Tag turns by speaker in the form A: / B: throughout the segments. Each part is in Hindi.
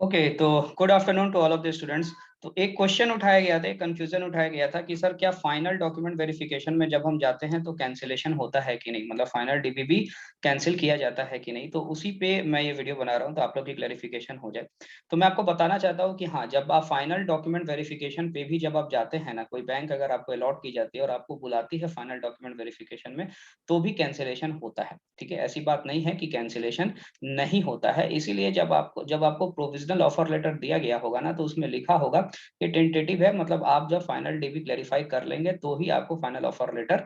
A: ओके, तो good afternoon to all of the students. तो एक क्वेश्चन उठाया गया था, एक कंफ्यूजन उठाया गया था कि सर क्या फाइनल डॉक्यूमेंट वेरिफिकेशन में जब हम जाते हैं तो कैंसिलेशन होता है कि नहीं, मतलब फाइनल डीबीबी कैंसिल किया जाता है कि नहीं। तो उसी पे मैं ये वीडियो बना रहा हूँ, तो आप लोग की क्लैरिफिकेशन हो जाए। तो मैं आपको बताना चाहता हूँ कि हाँ, जब आप फाइनल डॉक्यूमेंट वेरिफिकेशन पे भी जब आप जाते हैं ना, कोई बैंक अगर आपको अलॉट की जाती है और आपको बुलाती है फाइनल डॉक्यूमेंट वेरिफिकेशन में, तो भी कैंसिलेशन होता है। ठीक है, ऐसी बात नहीं है कि कैंसिलेशन नहीं होता है। इसीलिए जब आपको प्रोविजनल ऑफर लेटर दिया गया होगा ना, तो उसमें लिखा होगा कि टेंटेटिव है, मतलब आप जब फाइनल डीबी क्लेरिफाई कर लेंगे तो ही आपको फाइनल ऑफर लेटर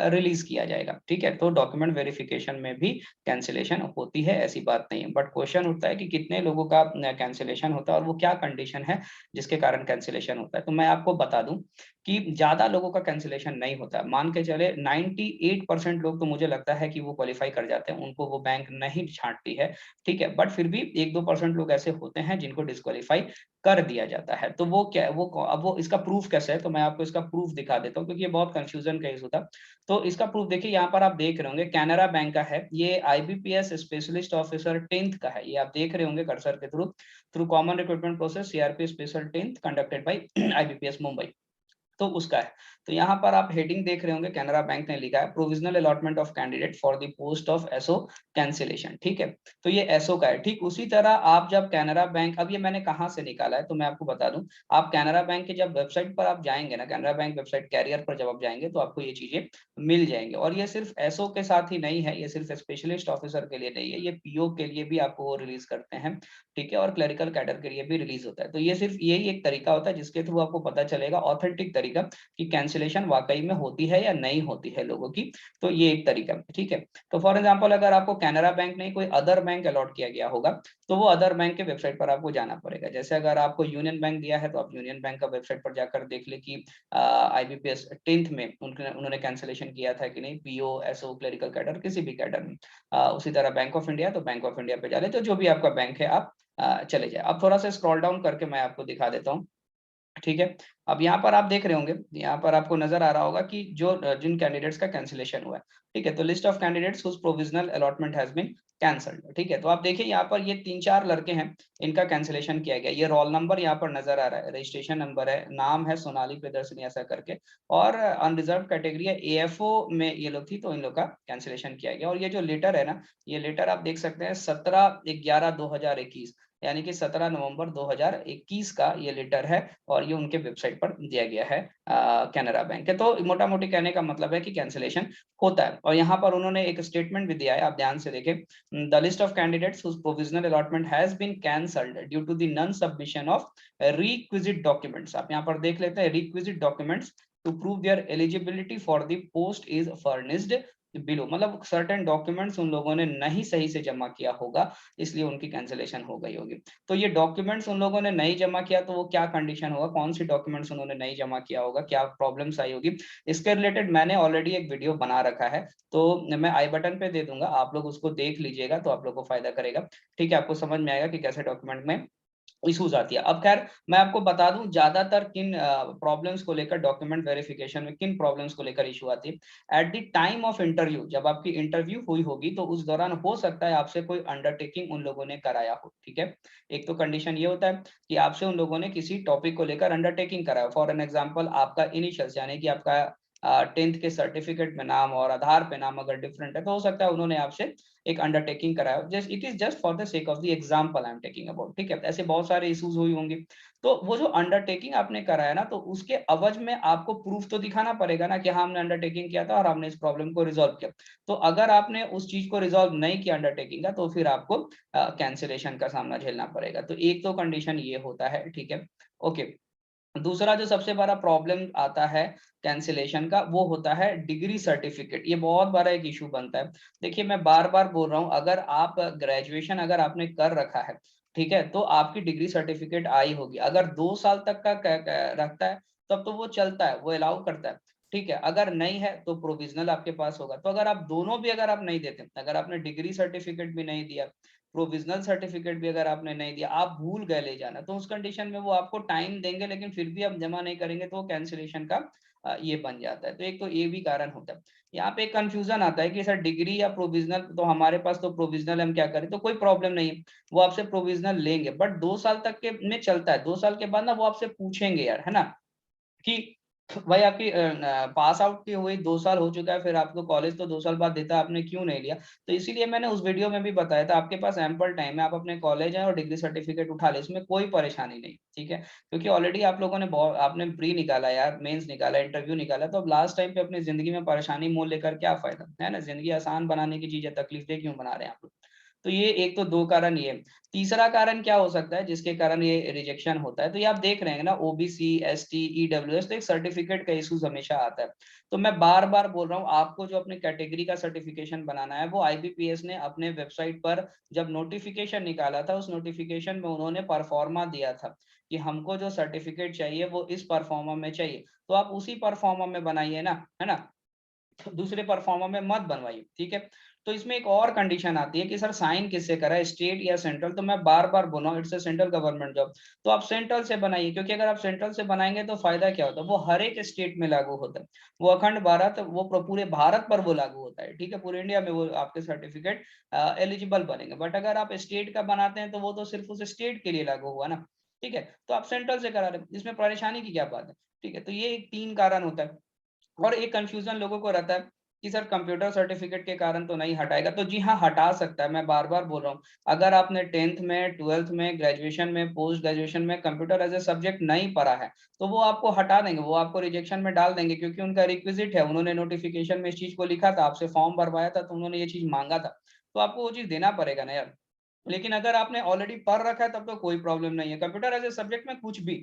A: रिलीज किया जाएगा। ठीक है, तो डॉक्यूमेंट वेरिफिकेशन में भी कैंसिलेशन होती है, ऐसी बात नहीं है। बट क्वेश्चन उठता है कि कितने लोगों का कैंसिलेशन होता है और वो क्या कंडीशन है जिसके कारण कैंसिलेशन होता है। तो मैं आपको बता दूं कि ज्यादा लोगों का कैंसिलेशन नहीं होता है। मान के चले 98% लोग तो मुझे लगता है कि वो क्वालिफाई कर जाते हैं, उनको वो बैंक नहीं छांटती है। ठीक है, बट फिर भी 1-2% लोग ऐसे होते हैं जिनको डिस्क्वालीफाई कर दिया जाता है। तो वो क्या, वो अब वो इसका प्रूफ कैसे है, तो मैं आपको इसका प्रूफ दिखा देता हूँ, क्योंकि ये बहुत कंफ्यूजन का इशू था। तो इसका प्रूफ देखिए, यहाँ पर आप देख रहे होंगे कैनरा बैंक का है, ये आईबीपीएस स्पेशलिस्ट ऑफिसर 10th का है। ये आप देख रहे होंगे कर्सर के through, through common recruitment process CRP special 10th conducted by IBPS Mumbai. तो उसका है। तो यहाँ पर आप हेडिंग देख रहे होंगे, कैनरा बैंक ने लिखा है provisional allotment of candidate for the post of SO cancellation. ठीक है, तो ये एसओ का है। ठीक उसी तरह आप जब कैनरा बैंक, अब ये मैंने कहाँ से निकाला है तो मैं आपको बता दूं। आप कैनरा बैंक के जब वेबसाइट पर आप जाएंगे ना, कैनरा बैंक वेबसाइट कैरियर पर जब आप जाएंगे तो आपको ये चीजें मिल जाएंगे। और ये सिर्फ एसओ के साथ ही नहीं है, ये सिर्फ स्पेशलिस्ट ऑफिसर के लिए नहीं है, ये पीओ के लिए भी आपको वो रिलीज करते हैं। ठीक है, और क्लरिकल कैडर के लिए भी रिलीज होता है। तो ये सिर्फ यही एक तरीका होता है जिसके थ्रू आपको पता चलेगा ऑथेंटिक तरीका कि कैंसिलेशन वाकई में होती है या नहीं होती है लोगों की। तो ये एक तरीका है। ठीक है, तो फॉर एग्जांपल अगर आपको कैनरा बैंक नहीं कोई अदर बैंक अलॉट किया गया होगा, तो वो अदर बैंक के वेबसाइट पर आपको जाना पड़ेगा। जैसे अगर आपको यूनियन बैंक दिया है तो आप यूनियन बैंक का वेबसाइट पर जाकर देख ले कि आईबीपीएस 10th में उन्होंने कैंसिलेशन किया था कि नहीं, पीओ एसओ क्लरिकल कैडर किसी भी कैडर में। उसी तरह बैंक ऑफ इंडिया, तो बैंक ऑफ इंडिया पे जा ले, तो जो भी आपका बैंक है आप चले जाए। अब थोड़ा सा स्क्रॉल डाउन करके मैं आपको दिखा देता हूँ। ठीक है, अब यहाँ पर आप देख रहे होंगे, यहाँ पर आपको नजर आ रहा होगा कि जो जिन कैंडिडेट्स का कैंसिलेशन हुआ है। ठीक है, तो list of candidates whose provisional allotment has been cancelled. ठीक है, तो आप देखिए यहाँ पर ये 3-4 लड़के हैं, इनका कैंसिलेशन किया गया। ये रोल नंबर यहाँ पर नजर आ रहा है, रजिस्ट्रेशन नंबर है, नाम है सोनाली प्रियदर्शनी ऐसा करके, और अनरिजर्व कैटेगरी है, एएफओ में ये लोग थी, तो इन लोग का कैंसिलेशन किया गया। और ये जो लेटर है ना, ये लेटर आप देख सकते हैं 17/11/2021, यानी कि 17 नवंबर 2021 का ये लेटर है, और ये उनके वेबसाइट पर दिया गया है कैनरा बैंक के। तो मोटा मोटी कहने का मतलब है कि कैंसिलेशन होता है। और यहाँ पर उन्होंने एक स्टेटमेंट भी दिया है, आप ध्यान से देखें। The list of candidates whose provisional allotment has been cancelled due to the non submission of requisite documents. आप यहाँ पर देख लेते हैं, requisite documents to prove their eligibility for the post is furnished below, मतलब सर्टेन डॉक्यूमेंट्स उन लोगों ने नहीं सही से जमा किया होगा, इसलिए उनकी कैंसिलेशन हो गई होगी। तो ये डॉक्यूमेंट्स उन लोगों ने नहीं जमा किया, तो वो क्या कंडीशन होगा, कौन सी डॉक्यूमेंट्स उन्होंने नहीं जमा किया होगा, क्या प्रॉब्लम्स आई होगी, इसके रिलेटेड मैंने ऑलरेडी एक वीडियो बना रखा है। तो मैं आई बटन पे दे दूंगा, आप लोग उसको देख लीजिएगा, तो आप लोग को फायदा करेगा। ठीक है, आपको समझ में आएगा कि कैसे डॉक्यूमेंट में इशूज आती है। अब खैर मैं आपको बता दूं ज्यादातर किन प्रॉब्लम्स को लेकर डॉक्यूमेंट वेरिफिकेशन में किन प्रॉब्लम्स को लेकर इशू आती है। At the time of interview, जब आपकी इंटरव्यू हुई होगी तो उस दौरान हो सकता है आपसे कोई अंडरटेकिंग उन लोगों ने कराया हो। ठीक है, एक तो कंडीशन ये होता है कि आपसे उन लोगों ने किसी टॉपिक को लेकर अंडरटेकिंग कराया। फॉर एन एग्जाम्पल, आपका इनिशियल्स यानी कि आपका 10th के सर्टिफिकेट में नाम और आधार पे नाम अगर डिफरेंट है, तो हो सकता है उन्होंने आपसे एक अंडरटेकिंग कराया। Just it is just for the sake of the example I am taking about. ठीक है, ऐसे बहुत सारे इश्यूज हुई होंगी। तो वो जो अंडरटेकिंग आपने कराया ना, तो उसके अवज में आपको प्रूफ तो दिखाना पड़ेगा ना कि हाँ, हमने अंडरटेकिंग किया था और हमने इस प्रॉब्लम को रिजॉल्व किया। तो अगर आपने उस चीज को रिजॉल्व नहीं किया अंडरटेकिंग का, तो फिर आपको कैंसिलेशन का सामना झेलना पड़ेगा। तो एक तो कंडीशन ये होता है। ठीक है, ओके। दूसरा जो सबसे बड़ा प्रॉब्लम आता है कैंसिलेशन का, वो होता है डिग्री सर्टिफिकेट। ये बहुत बड़ा एक इशू बनता है। देखिए, मैं बार बार बोल रहा हूँ, अगर आप ग्रेजुएशन अगर आपने कर रखा है, ठीक है, तो आपकी डिग्री सर्टिफिकेट आई होगी। अगर 2 साल तक का रखता है, तब तो वो चलता है, वो अलाउ करता है। ठीक है, अगर नहीं है तो प्रोविजनल आपके पास होगा। तो अगर आप दोनों भी अगर आप नहीं देते, अगर आपने डिग्री सर्टिफिकेट भी नहीं दिया, प्रोविजनल सर्टिफिकेट भी अगर आपने नहीं दिया, आप भूल गए ले जाना, तो उस कंडीशन में वो आपको टाइम देंगे, लेकिन फिर भी आप जमा नहीं करेंगे, तो कैंसिलेशन का ये बन जाता है। तो एक तो ये भी कारण होता है। यहाँ पे एक कंफ्यूजन आता है कि सर डिग्री या प्रोविजनल, तो हमारे पास तो प्रोविजनल, हम क्या करें? तो कोई प्रॉब्लम नहीं है, वो आपसे प्रोविजनल लेंगे, बट 2 साल तक के में चलता है। 2 साल के बाद ना वो आपसे पूछेंगे यार, है ना, कि भाई आपकी पास आउट की हुई 2 साल हो चुका है, फिर आपको कॉलेज तो 2 साल बाद देता है, आपने क्यों नहीं लिया? तो इसीलिए मैंने उस वीडियो में भी बताया था, आपके पास एम्पल टाइम है, आप अपने कॉलेज है और डिग्री सर्टिफिकेट उठा ले, इसमें कोई परेशानी नहीं, ठीक है? क्योंकि ऑलरेडी आप लोगों ने बहुत, आपने प्री निकाला यार, मेंस निकाला, इंटरव्यू निकाला, तो अब लास्ट टाइम पे अपनी जिंदगी में परेशानी मोल लेकर क्या फायदा, है ना? जिंदगी आसान बनाने की चीज है, तकलीफ दे क्यों बना रहे हैं आप लोग? तो ये एक तो दो कारण ये। तीसरा कारण क्या हो सकता है जिसके कारण ये रिजेक्शन होता है? तो ये आप देख रहे हैं ना, ओबीसी, एसटी, ईडब्ल्यूएस, तो एक सर्टिफिकेट का इशूज हमेशा आता है। तो मैं बार बार बोल रहा हूँ, आपको जो अपने कैटेगरी का सर्टिफिकेशन बनाना है, वो आईबीपीएस ने अपने वेबसाइट पर जब नोटिफिकेशन निकाला था, उस नोटिफिकेशन में उन्होंने परफॉर्मा दिया था कि हमको जो सर्टिफिकेट चाहिए वो इस परफॉर्मा में चाहिए, तो आप उसी परफॉर्मा में बनाइए ना, है ना? दूसरे परफॉर्मा में मत बनवाइए, ठीक है? तो इसमें एक और कंडीशन आती है कि सर साइन किससे करा है, स्टेट या सेंट्रल? तो मैं बार बार बोल रहा हूँ, it's a central government job, तो आप सेंट्रल से बनाइए, क्योंकि अगर आप सेंट्रल से बनाएंगे तो फायदा क्या होता है, वो हर एक स्टेट में लागू होता है, वो अखंड भारत, वो पूरे भारत पर वो लागू होता है, ठीक है? पूरे इंडिया में वो आपके सर्टिफिकेट एलिजिबल बनेंगे। बट अगर आप स्टेट का बनाते हैं तो वो तो सिर्फ उस स्टेट के लिए लागू हुआ ना, ठीक है? तो आप सेंट्रल से करा रहे हैं, इसमें परेशानी की क्या बात है? ठीक है, तो ये एक 3 कारण होता है। और एक कंफ्यूजन लोगों को रहता है कि सर कंप्यूटर सर्टिफिकेट के कारण तो नहीं हटाएगा, तो जी हाँ, हटा सकता है। मैं बार बार बोल रहा हूँ, अगर आपने 10th में, 12th में, ग्रेजुएशन में, पोस्ट ग्रेजुएशन में कंप्यूटर एज ए सब्जेक्ट नहीं पढ़ा है, तो वो आपको हटा देंगे, वो आपको रिजेक्शन में डाल देंगे, क्योंकि उनका रिक्विजिट है, उन्होंने नोटिफिकेशन में इस चीज को लिखा था, आपसे फॉर्म भरवाया था, तो उन्होंने ये चीज मांगा था, तो आपको वो चीज देना पड़ेगा ना यार। लेकिन अगर आपने ऑलरेडी पढ़ रखा है तब तो कोई प्रॉब्लम नहीं है, कंप्यूटर एज ए सब्जेक्ट में कुछ भी।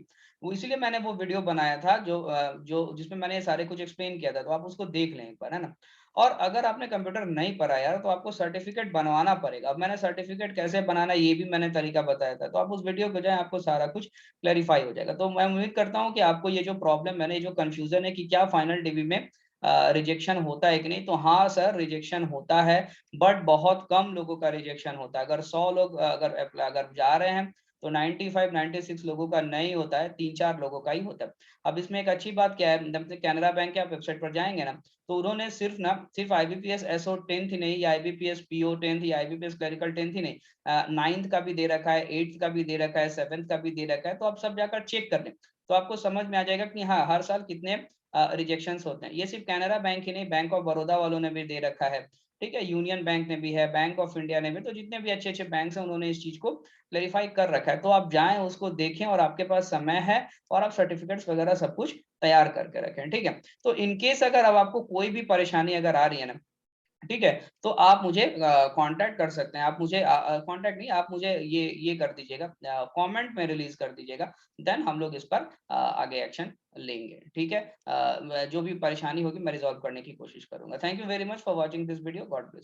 A: वो इसीलिए मैंने वो वीडियो बनाया था जो जिसमें मैंने ये सारे कुछ एक्सप्लेन किया था, तो आप उसको देख लें एक बार, है ना? और अगर आपने कंप्यूटर नहीं पढ़ा यार, तो आपको सर्टिफिकेट बनवाना पड़ेगा। अब मैंने सर्टिफिकेट कैसे बनाना है ये भी मैंने तरीका बताया था, तो आप उस वीडियो को जाएं, आपको सारा कुछ क्लैरिफाई हो जाएगा। तो मैं उम्मीद करता हूँ कि आपको ये जो प्रॉब्लम है ना, ये जो कंफ्यूजन है कि क्या फाइनल डिग्री में रिजेक्शन होता है कि नहीं, तो हाँ सर, रिजेक्शन होता है, बट बहुत कम लोगों का रिजेक्शन होता है। अगर 100 लोग अगर जा रहे हैं, तो 95 96 लोगों का नहीं होता है, 3-4 लोगों का ही होता है। अब इसमें एक अच्छी बात क्या है, जब से कैनरा बैंक के आप वेबसाइट पर जाएंगे ना, तो उन्होंने सिर्फ आईबीपीएस एसओ 10th ही नहीं, या आईबीपीएस पीओ 10th, या आईबीपीएस क्लरिकल 10th ही नहीं, 9th का भी दे रखा है, 8th का भी दे रखा है, 7th का भी दे रखा है, तो आप सब जाकर चेक कर लें, तो आपको समझ में आ जाएगा कि हाँ, हर साल कितने रिजेक्शंस होते हैं। ये सिर्फ कैनरा बैंक ही नहीं, बैंक ऑफ बड़ौदा वालों ने भी दे रखा है, ठीक है? यूनियन बैंक ने भी है, बैंक ऑफ इंडिया ने भी, तो जितने भी अच्छे अच्छे बैंक हैं उन्होंने इस चीज को क्लेरिफाई कर रखा है। तो आप जाएं, उसको देखें, और आपके पास समय है, और आप सर्टिफिकेट्स वगैरह सब कुछ तैयार करके रखें, ठीक है? तो इनकेस अगर अब आपको कोई भी परेशानी अगर आ रही है ना, ठीक है, तो आप मुझे कांटेक्ट कर सकते हैं। आप मुझे कांटेक्ट नहीं, आप मुझे ये कर दीजिएगा, कमेंट में रिलीज कर दीजिएगा, देन हम लोग इस पर आगे एक्शन लेंगे, ठीक है? जो भी परेशानी होगी मैं रिजॉल्व करने की कोशिश करूंगा। Thank you very much for watching this video. God bless.